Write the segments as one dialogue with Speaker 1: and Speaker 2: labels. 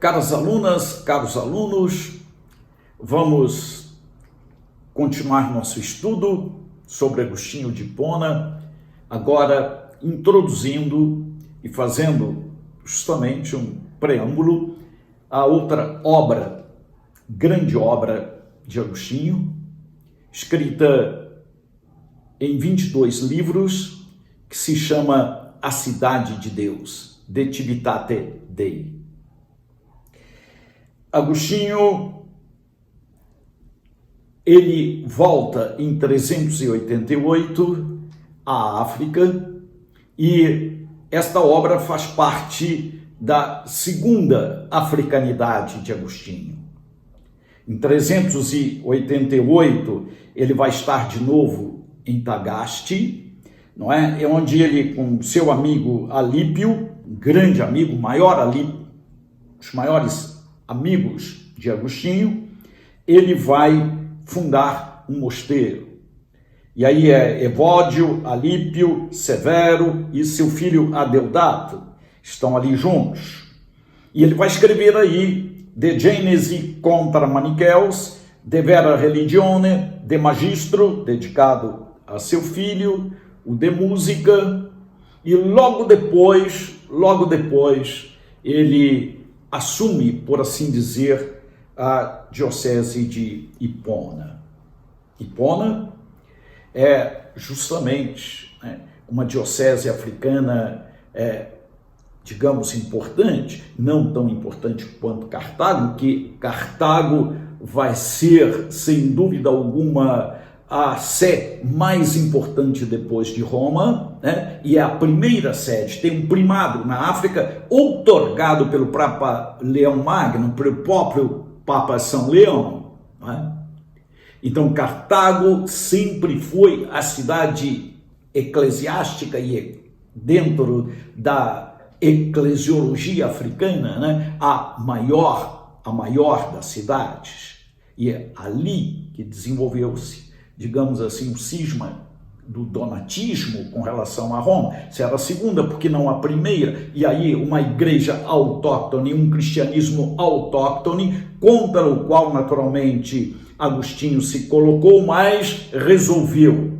Speaker 1: Caras alunas, caros alunos, vamos continuar nosso estudo sobre Agostinho de Hipona, agora introduzindo e fazendo justamente um preâmbulo a outra obra, grande obra de Agostinho, escrita em 22 livros, que se chama A Cidade de Deus, De Civitate Dei. Agostinho, ele volta em 388 à África e esta obra faz parte da segunda africanidade de Agostinho. Em 388 ele vai estar de novo em Tagaste, não é? É onde ele, com seu amigo Alípio, grande amigo, maior Alípio, os maiores amigos de Agostinho, ele vai fundar um mosteiro. E aí é Evódio, Alípio, Severo e seu filho Adeodato estão ali juntos. E ele vai escrever aí De Genesi contra Manicheus, De Vera Religione, De Magistro, dedicado a seu filho, o De Música, e logo depois ele assume, por assim dizer, a diocese de Hipona. Hipona é justamente uma diocese africana, digamos, importante, não tão importante quanto Cartago, que Cartago vai ser, sem dúvida alguma, a sé mais importante depois de Roma, né? E é a primeira sede, tem um primado na África, outorgado pelo Papa Leão Magno, pelo próprio Papa São Leão, né? Então Cartago sempre foi a cidade eclesiástica e dentro da eclesiologia africana, né? a maior das cidades, e é ali que desenvolveu-se, digamos assim, o cisma do donatismo com relação a Roma. Se era a segunda, porque não a primeira? E aí uma igreja autóctone, um cristianismo autóctone, contra o qual naturalmente Agostinho se colocou, mas resolveu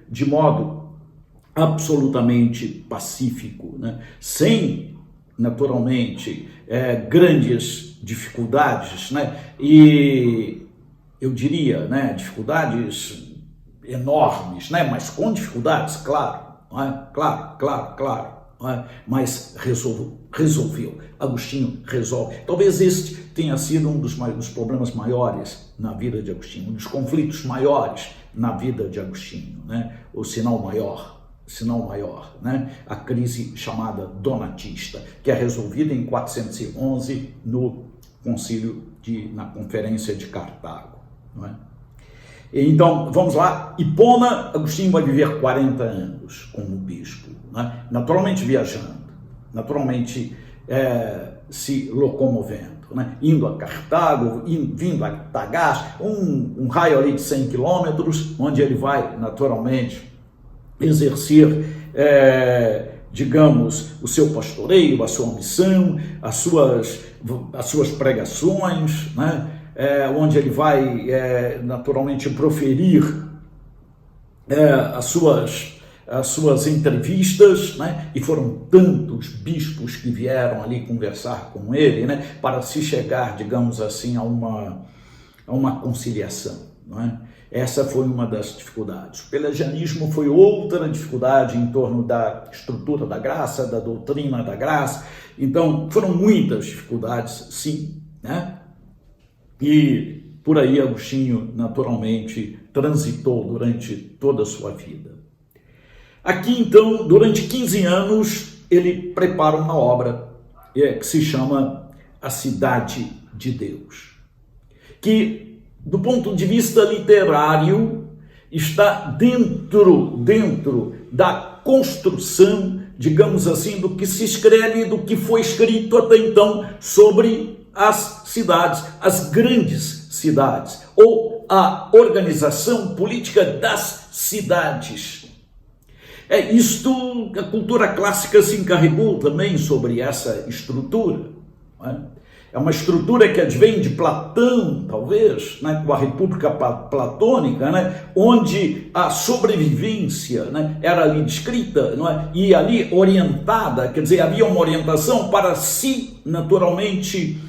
Speaker 1: de modo absolutamente pacífico, né? Sem, naturalmente, grandes dificuldades, né? E eu diria, né, dificuldades enormes, né, mas com dificuldades, claro, não é? Claro, não é? Mas resolveu. Agostinho resolve. Talvez este tenha sido um dos problemas maiores na vida de Agostinho, um dos conflitos maiores na vida de Agostinho, né? O sinal maior, né? A crise chamada donatista, que é resolvida em 411 no concílio na Conferência de Cartago, não é? Então, vamos lá. Hipona, Agostinho vai viver 40 anos como bispo, né? Naturalmente viajando, naturalmente se locomovendo, né? Indo a Cartago, vindo a Tagaste, um raio ali de 100 quilômetros, onde ele vai naturalmente exercer, digamos, o seu pastoreio, a sua missão, as suas pregações, né? Onde ele vai naturalmente proferir as suas entrevistas, né? E foram tantos bispos que vieram ali conversar com ele, né? Para se chegar, digamos assim, a uma conciliação, não é? Essa foi uma das dificuldades. O pelagianismo foi outra dificuldade em torno da estrutura da graça, da doutrina da graça. Então, foram muitas dificuldades, sim, né? E por aí Agostinho, naturalmente, transitou durante toda a sua vida. Aqui, então, durante 15 anos, ele prepara uma obra que se chama A Cidade de Deus, que, do ponto de vista literário, está dentro da construção, digamos assim, do que se escreve, do que foi escrito até então sobre as cidades, as grandes cidades, ou a organização política das cidades. A cultura clássica se encarregou também sobre essa estrutura, não é? É uma estrutura que advém de Platão, talvez, né, com a República Platônica, né, onde a sobrevivência, né, era ali descrita, não é, e ali orientada, quer dizer, havia uma orientação para se, naturalmente,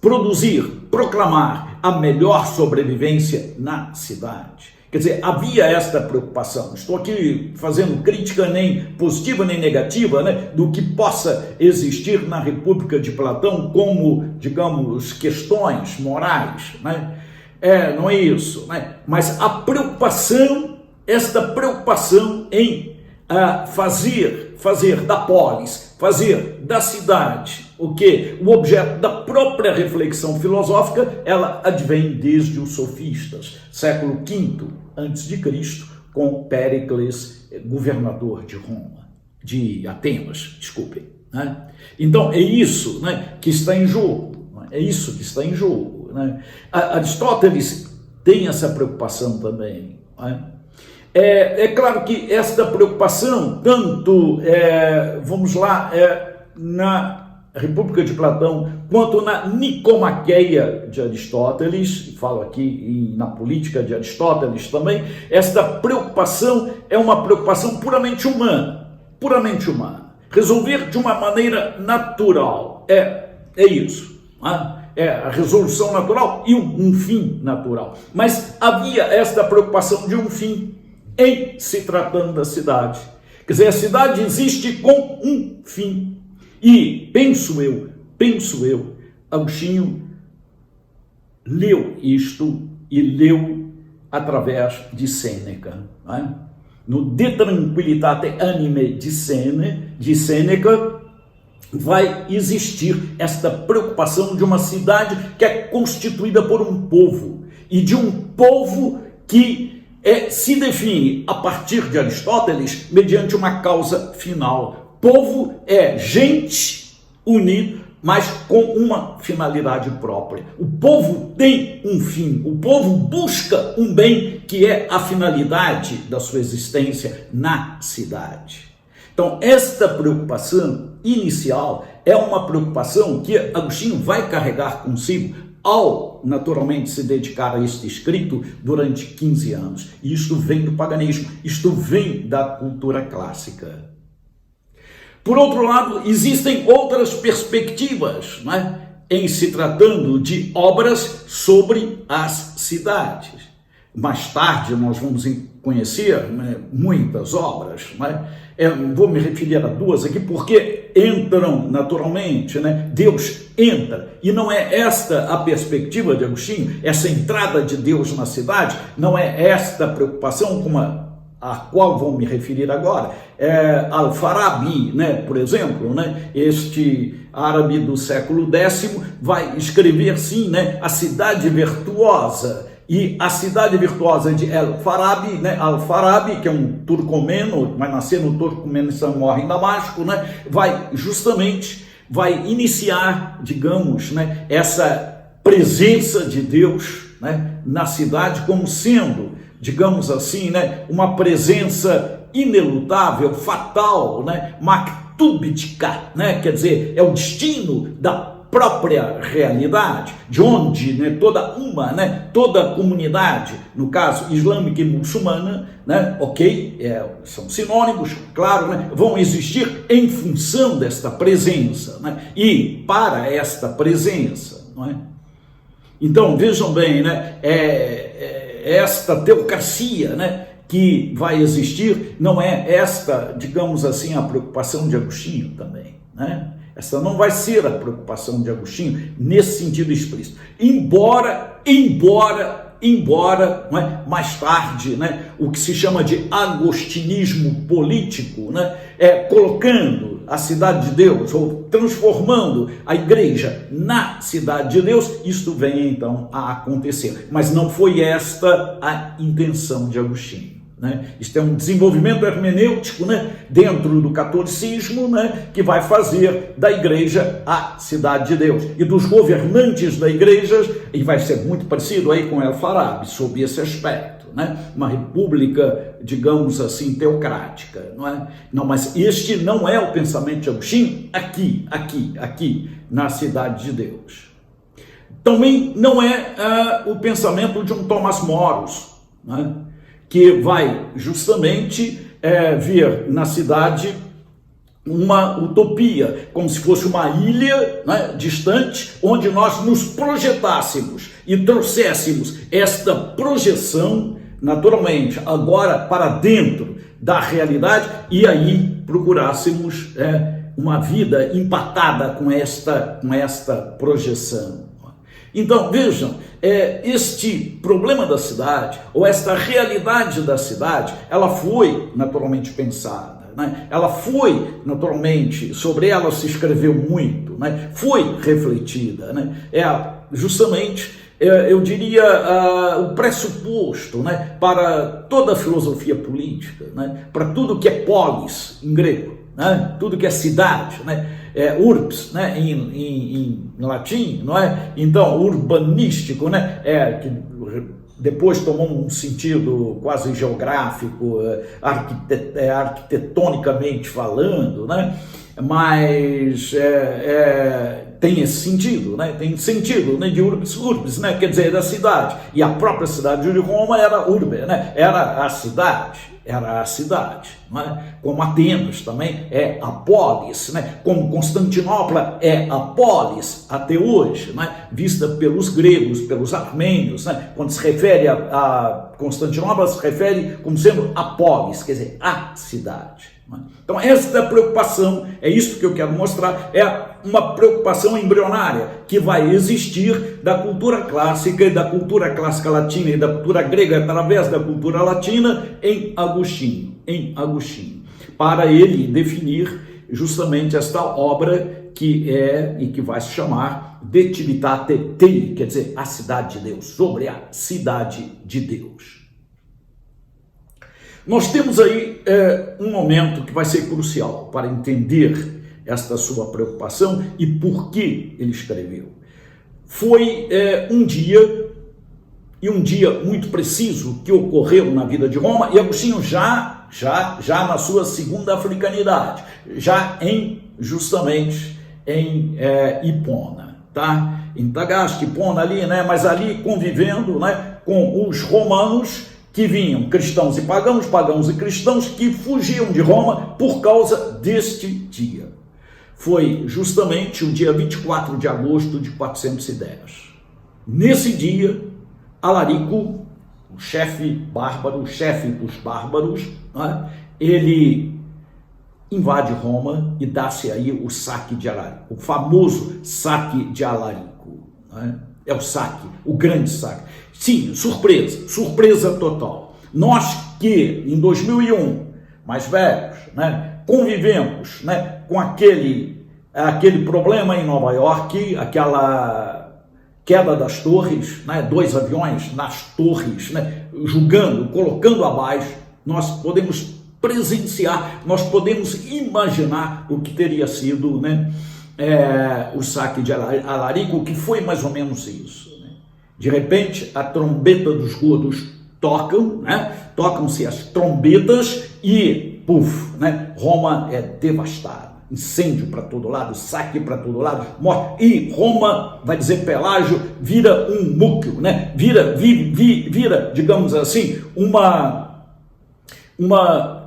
Speaker 1: produzir, proclamar a melhor sobrevivência na cidade. Quer dizer, havia esta preocupação. Estou aqui fazendo crítica nem positiva nem negativa, né, do que possa existir na República de Platão como, digamos, questões morais, né? Não é isso, né? Mas a preocupação, esta preocupação em fazer da polis, fazer da cidade o que? O objeto da própria reflexão filosófica, ela advém desde os sofistas, século V a.C., com Péricles, governador de Roma, de Atenas, desculpem, né? Então é isso, né, que está em jogo, é isso que está em jogo, né? Aristóteles tem essa preocupação também, né? É claro que esta preocupação, tanto, vamos lá, na República de Platão, quanto na Nicomaqueia de Aristóteles, falo aqui na política de Aristóteles também, esta preocupação é uma preocupação puramente humana, resolver de uma maneira natural, é isso, né? É a resolução natural e um fim natural, mas havia esta preocupação de um fim em se tratando da cidade, quer dizer, a cidade existe com um fim. E penso eu, Agostinho leu isto e leu através de Sêneca, né? No De Tranquilitate Anime de Sêneca, vai existir esta preocupação de uma cidade que é constituída por um povo, e de um povo que se define, a partir de Aristóteles, mediante uma causa final. Povo é gente unida, mas com uma finalidade própria. O povo tem um fim, o povo busca um bem que é a finalidade da sua existência na cidade. Então, esta preocupação inicial é uma preocupação que Agostinho vai carregar consigo ao, naturalmente, se dedicar a este escrito durante 15 anos. E isto vem do paganismo, isto vem da cultura clássica. Por outro lado, existem outras perspectivas, né, em se tratando de obras sobre as cidades. Mais tarde nós vamos conhecer, né, muitas obras, né? Vou me referir a duas aqui porque entram naturalmente, né? Deus entra, e não é esta a perspectiva de Agostinho, essa entrada de Deus na cidade, não é esta a preocupação como a qual vou me referir agora. Al-Farabi, né, por exemplo, né, este árabe do século X vai escrever, sim, né, a cidade virtuosa, e a cidade virtuosa de Al-Farabi, né, Al-Farabi, que é um turcomeno, vai nascer no Turcomenistan, morre em Damasco, né, vai iniciar, digamos, né, essa presença de Deus, né, na cidade como sendo, digamos assim, né, uma presença inelutável, fatal, né, maktubítica, né, quer dizer, é o destino da própria realidade, de onde, né, toda a comunidade, no caso islâmica e muçulmana, né, são sinônimos, claro, né, vão existir em função desta presença, né, e para esta presença, não é? Então, vejam bem, né, esta teocracia, né, que vai existir, não é esta, digamos assim, a preocupação de Agostinho também, né? Essa não vai ser a preocupação de Agostinho nesse sentido explícito. Embora, não é, mais tarde, né, o que se chama de agostinismo político, né, colocando a cidade de Deus, ou transformando a igreja na cidade de Deus, isto vem então a acontecer. Mas não foi esta a intenção de Agostinho, né? Isto é um desenvolvimento hermenêutico, né, dentro do catolicismo, né, que vai fazer da igreja a cidade de Deus, e dos governantes da igreja, e vai ser muito parecido aí com El-Farabi, sob esse aspecto, né? Uma república, digamos assim, teocrática, não é? Não, mas este não é o pensamento de Agostinho aqui, na Cidade de Deus. Também não é o pensamento de um Tomás Moros, né? Que vai justamente ver na cidade uma utopia, como se fosse uma ilha, né, distante, onde nós nos projetássemos e trouxéssemos esta projeção, naturalmente, agora para dentro da realidade, e aí procurássemos uma vida empatada com esta projeção. Então, vejam, este problema da cidade, ou esta realidade da cidade, ela foi naturalmente pensada. Ela foi, naturalmente, sobre ela se escreveu muito, né? Foi refletida. Né? Justamente, eu diria, o pressuposto, né? Para toda a filosofia política, né? Para tudo que é polis, em grego, né? Tudo que é cidade, né? Urbs, né? Em latim, não é? Então, urbanístico, né? Que depois tomou um sentido quase geográfico, arquitetonicamente falando, né? Mas tem esse sentido, né? Tem sentido, né? De urbs, né? Quer dizer, da cidade. E a própria cidade de Roma era urbe, né? Era a cidade, não é? Como Atenas também é a polis, né? Como Constantinopla é a polis até hoje, né? Vista pelos gregos, pelos armênios, né? Quando se refere a Constantinopla, se refere como sendo a polis, quer dizer, a cidade. Né? Então esta preocupação, é isso que eu quero mostrar, é uma preocupação embrionária que vai existir da cultura clássica e da cultura clássica latina e da cultura grega através da cultura latina em Agostinho, para ele definir justamente esta obra que é e que vai se chamar De Civitate Dei, quer dizer, a cidade de Deus, sobre a cidade de Deus. Nós temos aí um momento que vai ser crucial para entender esta sua preocupação e por que ele escreveu. Foi um dia muito preciso que ocorreu na vida de Roma, e Agostinho já na sua segunda africanidade, justamente em Hipona, tá? Em Tagaste, Hipona ali, né? Mas ali convivendo, né, com os romanos que vinham, cristãos e pagãos e cristãos, que fugiam de Roma por causa deste dia. Foi justamente o dia 24 de agosto de 410. Nesse dia, Alarico, o chefe dos bárbaros, né, ele invade Roma e dá-se aí o saque de Alarico, o famoso saque de Alarico. Né? É o saque, o grande saque. Sim, surpresa total. Nós que, em 2001, mais velhos, né, convivemos, né, com aquele problema em Nova York, aquela queda das torres, né, 2 aviões nas torres, né, julgando, colocando abaixo, nós podemos presenciar, nós podemos imaginar o que teria sido, né, o saque de Alarico, que foi mais ou menos isso. Né? De repente, a trombeta dos godos tocam, né? Tocam-se as trombetas e, puf, né? Roma é devastada. Incêndio para todo lado, saque para todo lado, morte. E Roma, vai dizer Pelágio, vira um núcleo, né? Vira, digamos assim, uma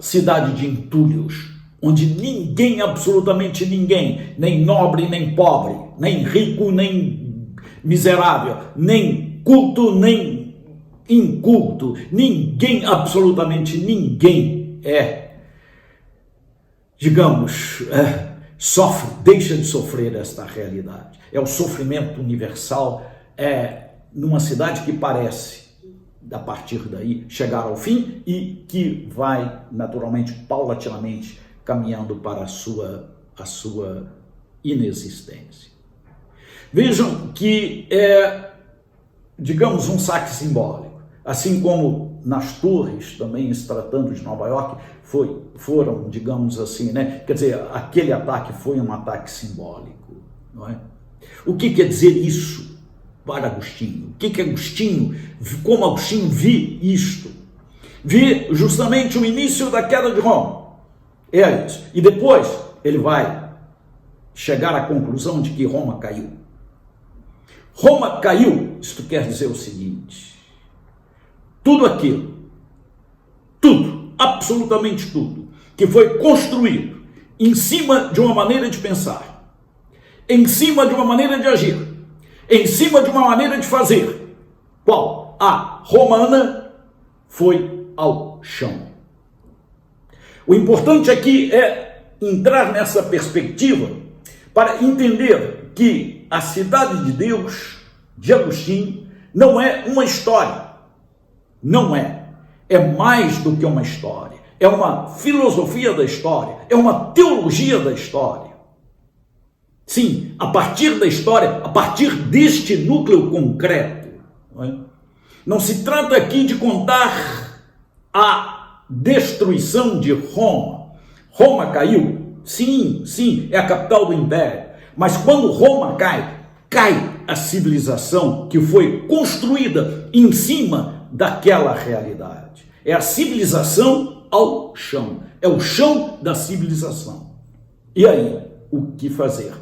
Speaker 1: cidade de entulhos, onde ninguém, absolutamente ninguém, nem nobre, nem pobre, nem rico, nem miserável, nem culto, nem inculto, ninguém, absolutamente ninguém deixa de sofrer esta realidade. É o sofrimento universal, numa cidade que parece, a partir daí, chegar ao fim e que vai, naturalmente, paulatinamente, caminhando para a sua inexistência. Vejam que digamos, um saque simbólico, assim como nas torres, também se tratando de Nova York, foram, digamos assim, né? Quer dizer, aquele ataque foi um ataque simbólico, não é? O que quer dizer isso para Agostinho? Como Agostinho viu isto? vê justamente o início da queda de Roma. É isso. E depois ele vai chegar à conclusão de que Roma caiu. Roma caiu, isto quer dizer o seguinte: tudo aquilo, tudo, absolutamente tudo, que foi construído em cima de uma maneira de pensar, em cima de uma maneira de agir, em cima de uma maneira de fazer, qual? A romana, foi ao chão. O importante aqui é entrar nessa perspectiva para entender que a cidade de Deus, de Agostinho, não é uma história. Não é. É mais do que uma história. É uma filosofia da história. É uma teologia da história. Sim, a partir da história, a partir deste núcleo concreto. Não se trata aqui de contar a destruição de Roma. Roma caiu? Sim, sim, é a capital do império. Mas quando Roma cai, cai a civilização que foi construída em cima daquela realidade. É a civilização ao chão. É o chão da civilização. E aí, o que fazer?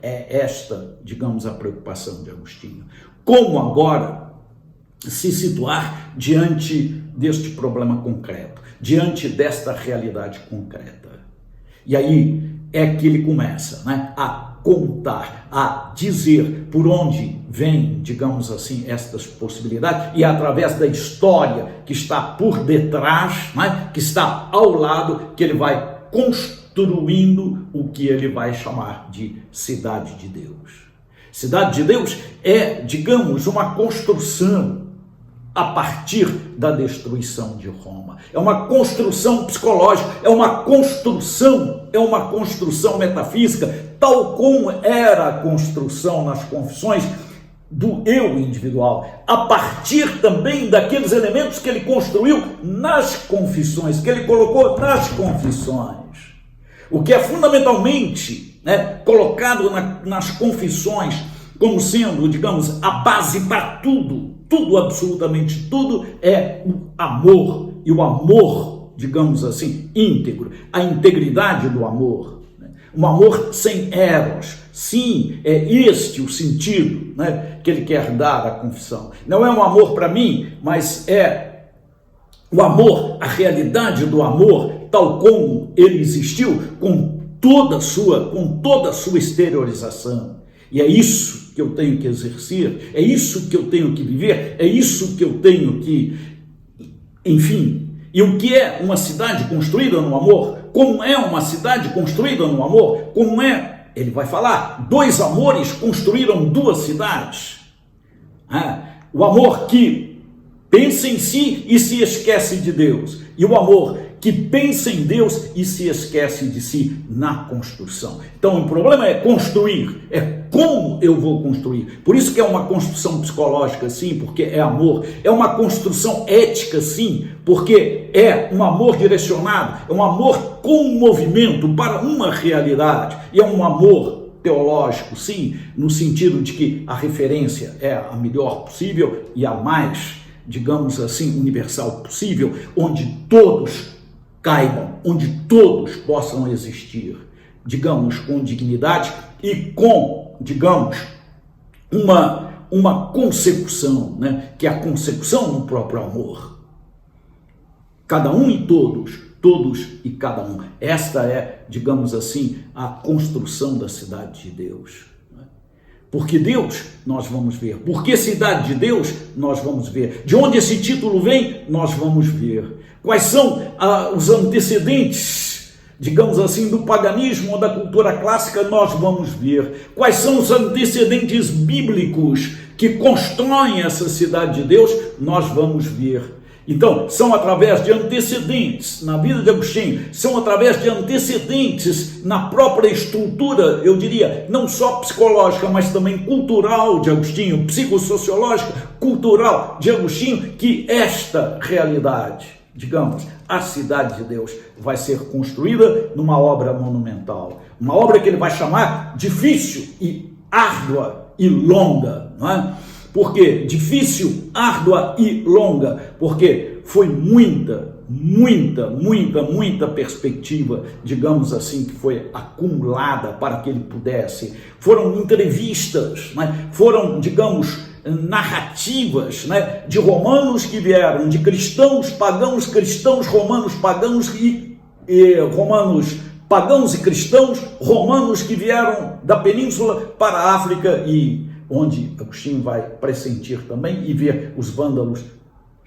Speaker 1: É esta, digamos, a preocupação de Agostinho. Como agora se situar diante deste problema concreto, diante desta realidade concreta? E aí é que ele começa, a contar, a dizer por onde vem, digamos assim, estas possibilidades, e através da história que está por detrás, que está ao lado, que ele vai construindo o que ele vai chamar de cidade de Deus. Cidade de Deus é, digamos, uma construção a partir da destruição de Roma. É uma construção psicológica, é uma construção metafísica, tal como era a construção nas confissões do eu individual, a partir também daqueles elementos que ele construiu nas confissões, que ele colocou nas confissões. O que é fundamentalmente colocado nas confissões como sendo, digamos, a base para tudo, absolutamente tudo, é o amor. E o amor, digamos assim, íntegro, a integridade do amor. Um amor sem eros. Sim, é este o sentido que ele quer dar à confissão. Não é um amor para mim, mas é o amor, a realidade do amor, tal como ele existiu, com toda a sua exteriorização. E é isso que eu tenho que exercer, é isso que eu tenho que viver, é isso que eu tenho que, enfim. E o que é uma cidade construída no amor? Como é uma cidade construída no amor? Como é, ele vai falar, dois amores construíram duas cidades. O amor que pensa em si e se esquece de Deus, e o amor que pensa em Deus e se esquece de si na construção. Então o problema é construir, é como eu vou construir. Por isso que é uma construção psicológica, sim, porque é amor. É uma construção ética, sim, porque é um amor direcionado, é um amor com movimento para uma realidade. E é um amor teológico, sim, no sentido de que a referência é a melhor possível e a mais, digamos assim, universal possível, onde todos caibam, onde todos possam existir, digamos, com dignidade e com, digamos, uma consecução, que é a consecução do próprio amor. Cada um e todos e cada um. Esta é, digamos assim, a construção da cidade de Deus. Porque Deus, nós vamos ver. Porque cidade de Deus, nós vamos ver. De onde esse título vem, nós vamos ver. Quais são os antecedentes, digamos assim, do paganismo ou da cultura clássica, nós vamos ver. Quais são os antecedentes bíblicos que constroem essa cidade de Deus, nós vamos ver. Então, são através de antecedentes na vida de Agostinho, são através de antecedentes na própria estrutura, eu diria, não só psicológica, mas também cultural de Agostinho, psicossociológica, cultural de Agostinho, que esta realidade, digamos, a cidade de Deus, vai ser construída numa obra monumental. Uma obra que ele vai chamar difícil e árdua e longa, não é? Por quê? Difícil, árdua e longa, porque foi muita perspectiva, digamos assim, que foi acumulada para que ele pudesse. Foram entrevistas, né? Foram, digamos, narrativas, né? De romanos que vieram, de cristãos, pagãos, romanos, pagãos e romanos, pagãos e cristãos, romanos que vieram da península para a África, e onde Agostinho vai pressentir também e ver os vândalos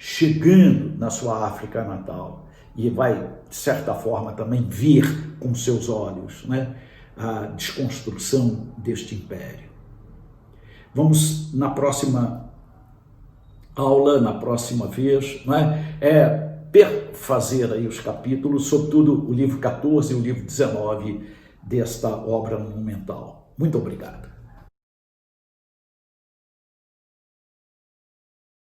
Speaker 1: chegando na sua África natal, e vai, de certa forma, também ver com seus olhos, né, a desconstrução deste império. Vamos, na próxima aula, na próxima vez, né, fazer aí os capítulos, sobretudo o livro 14 e o livro 19 desta obra monumental. Muito obrigado.